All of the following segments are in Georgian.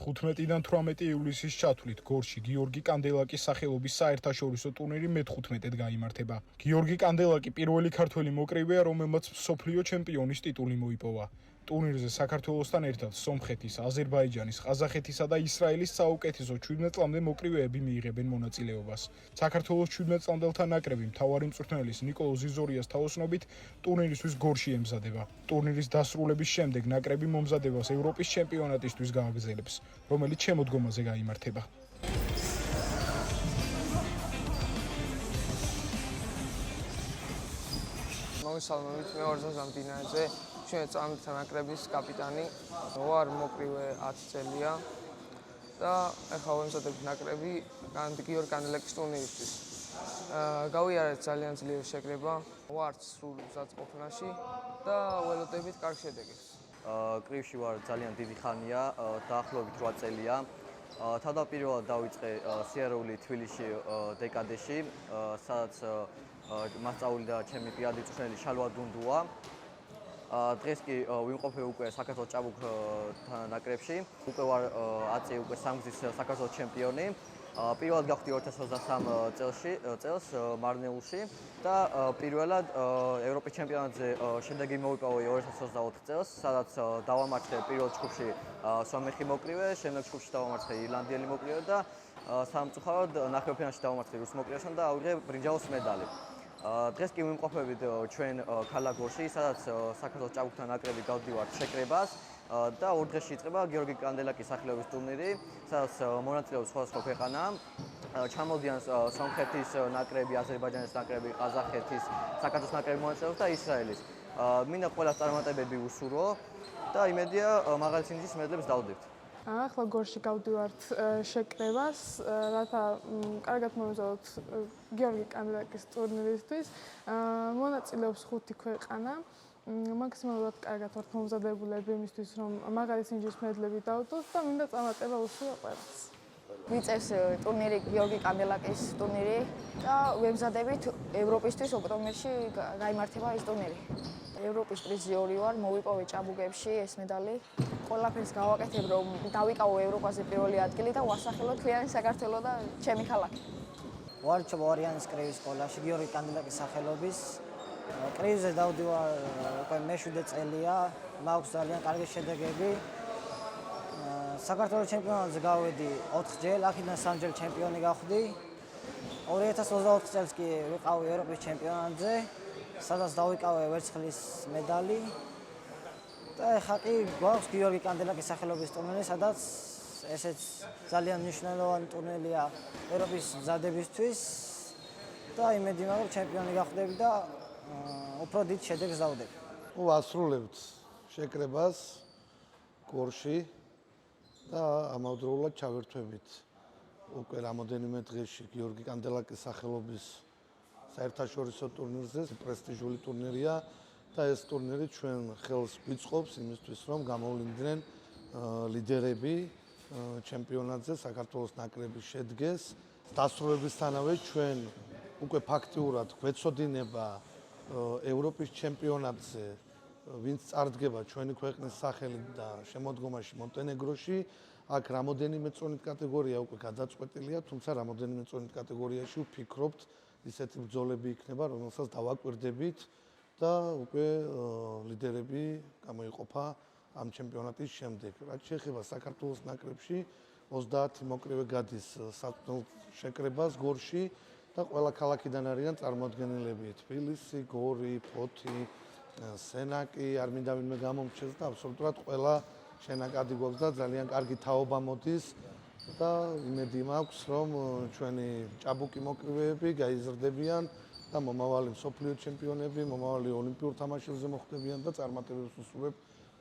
15-დან 18 ივლისის ჩათვლით გორში გიორგი კანდელაკის სახელობის საერთაშორისო ტურნირი მე-15-ად გაიმართება. გიორგი კანდელაკი პირველი ქართველი მოკრივეა, რომელმაც მსოფლიო ჩემპიონის ტიტული მოიპოვა. ტურნირზე საქართველოსთან ერთად სომხეთის, აზერბაიჯანის, ყაზახეთისა და ისრაელის საუკეთესო 17 წლამდე მოკრივეები მიიღებენ მონაწილეობას. საქართველოს 17 წლამდელთა ნაკრები მთავარი მწვრთნელის ნიკოლოზ ზიზორიას თაოსნობით ტურნირისთვის გორში ემზადება. ტურნირის დასრულების შემდეგ ნაკრები მომზადებას ევროპის ჩემპიონატისთვის გააგრძელებს, რომელიც შემოდგომაზე გაიმართება. მოგესალმებით, მე ვარ ზაზა მდინარეზე, 17 წლამდელთა ნაკრების კაპიტანი. ვარ მოკრივე 10 წელია და ახლა ვემზადებ ნაკრები გიორგი კანდელაკის ტურნირისთვის. გავიარეთ ძალიან ძლიერი შეკრება, ვართ სრულ მზადყოფნაში და ველოდებით კარგ შედეგებს. კრივში ვარ ძალიან დიდი ხანია, დაახლოებით 8 წელია. თავდაპირველად დავიწყე სიარული თბილისში დეკადეში, სადაც მასწავლიდა ჩემი პირადი მწვრთნელი შალვა დუნდუა. დღეს კი ვიმყოფე უკვე საქართველოს ჭაბუკთან ნაკრებში. უკვე ვარ 10 წელი უკვე სამგზის საქართველოს ჩემპიონი. პირველად გავხდი 2023 წელს მარნეულში და პირველად ევროპის ჩემპიონატზე შედეგი მოვიპოვე 2024 წელს, სადაც დავამარცხე პირველ ჯგუფში სომეხი მოკრივე, შემდეგ ჯგუფში დავამარცხე ირლანდიელი მოკრივე და სამწუხაროდ ნახევარფინალში დავამარცხე რუს მოკრივესთან და ავიღე ბრინჯაოს მედალი. დღეს კი ვიმყოფებით ჩვენ ქალაქ გორში, სადაც საქართველოს ჭაბუკთან ნაკრები გავდივართ შეკრებას და ორ დღეში იწყება გიორგი კანდელაკის სახელობის ტურნირი, სადაც მონაწილეობს სხვადასხვა ქვეყანა. ჩამოდიან სომხეთის ნაკრები, აზერბაიჯანის ნაკრები, ყაზახეთის, საქართველოს ნაკრები მონაწილეობს და ისრაელის. მინდა ყველა წარმატებები უსურვო და იმედია მაღალი სინჯის მედლებს დავდებთ. ახლა გორში გავდივართ შეკრებას, რათა კარგად მოვემზადოთ გიორგი კანდელაკის ტურნირისთვის. მონაწილეობს 5 ქვეყანა. მაქსიმალურად კარგად ვართ მომზადებულები იმისთვის, რომ მაღალი სინჯის მედლები დავდოთ და მინდა წარმატება უსურვო ყველას. ვიწევს ტურნირი გიორგი კანდელაკის ტურნირი და ვემზადებით ევროპისთვის ოქტომბერში გაიმართება ეს ტურნირი. ევროპის პრიზიორი ვარ, მოვიპოვე ჭაბუკებში ეს მედალი. ყველაფერს გავაკეთებ, რომ დავიკავო ევროპაზე პირველი ადგილი და ვასახელო თლიანი საქართველო და ჩემი ქალაქი. ვარ ჩაბოარიანის კრივის სკოლაში გიორგი კანდელაკის სახელობის. კრივზე დავდივარ უკვე მე-7 წელია, მაქვს ძალიან კარგი შედეგები. საქართველოს ჩემპიონატზე გავედი 4 ჯერ, აქედან 3 ჯერ ჩემპიონი გავხდი. 2024 წელს კი ვიყავი ევროპის ჩემპიონატზე, სადაც დავიკავე ვერცხლის მედალი. და ახლა კი გვაქვს გიორგი კანდელაკის სახელობის ტურნირი, სადაც ესეც ძალიან მნიშვნელოვანი ტურნირია ევროპის მზადებისთვის და იმედი მაქვს, რომ ჩემპიონი გავხდები და უფრო დიდ შედეგს დავდები. ვასრულებთ შეკრებას გორში და ამავდროულად ჩავერთვებით უკვე რამოდენიმე დღეში გიორგი კანდელაკის სახელობის საერთაშორისო ტურნირზე. პრესტიჟული ტურნირია და ეს ტურნირი ჩვენ ხელს გვიწყობს იმისთვის, რომ გამოვლინდნენ ლიდერები ჩემპიონატზე, საქართველოს ნაკრები შედგეს. დასრულებისთანავე ჩვენ უკვე ფაქტიურად გვეცოდინება ევროპის ჩემპიონატზე, ვინც წარდგება ჩვენი ქვეყნის სახელით და შემოდგომაში მონტენეგროში. აქ რამოდენიმე წონით კატეგორია უკვე გადაწყვეტილია, თუმცა რამოდენიმე წონით კატეგორიაში ვფიქრობთ, ისეთი ბრძოლები იქნება, რომელსაც დავაკვირდებით და უკვე ლიდერები გამოიყოფა ამ ჩემპიონატის შემდეგ. რაც შეეხება საქართველოს ნაკრებში, 30 მოკრივე გადის საწვრთნელ შეკრებას გორში და ყველა ქალაქიდან არიან წარმოადგენლები: თბილისი, გორი, ფოთი, სენაკი, არ მინდა ვინმე გამომრჩეს და აბსოლუტურად ყველა შენაკადი გვაქვს და ძალიან კარგი თაობა მოდის და იმედი მაქვს, რომ ჩვენი ჭაბუკი მოკრივეები გაიზრდებიან და მომავალი მსოფლიო ჩემპიონები, მომავალი ოლიმპიურ თამაშებზე მოხვდებიან და წარმატებებს უსურვებ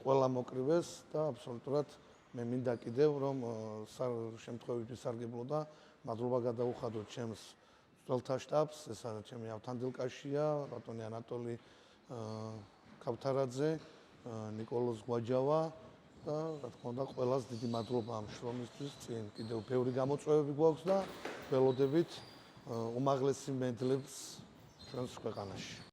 ყველა მოკრივეს და აბსოლუტურად მე მინდა კიდევ რომ შემთხვევით ვისარგებლო და მადლობა გადაუხადოთ ჩემს მწვრთნელთა შტაბს, ეს არის ჩემი ავთანდილკაშია, ბატონი ანატოლი ქავთარაძე, ნიკოლოზ გვაჯავა და რა თქმა უნდა ყველას დიდი მადლობა ამ შრომისთვის. წინ კიდევ ბევრი გამოწვევები გვაქვს და ველოდებით უმაღლესი მედლებს ჩვენს ქვეყანაში.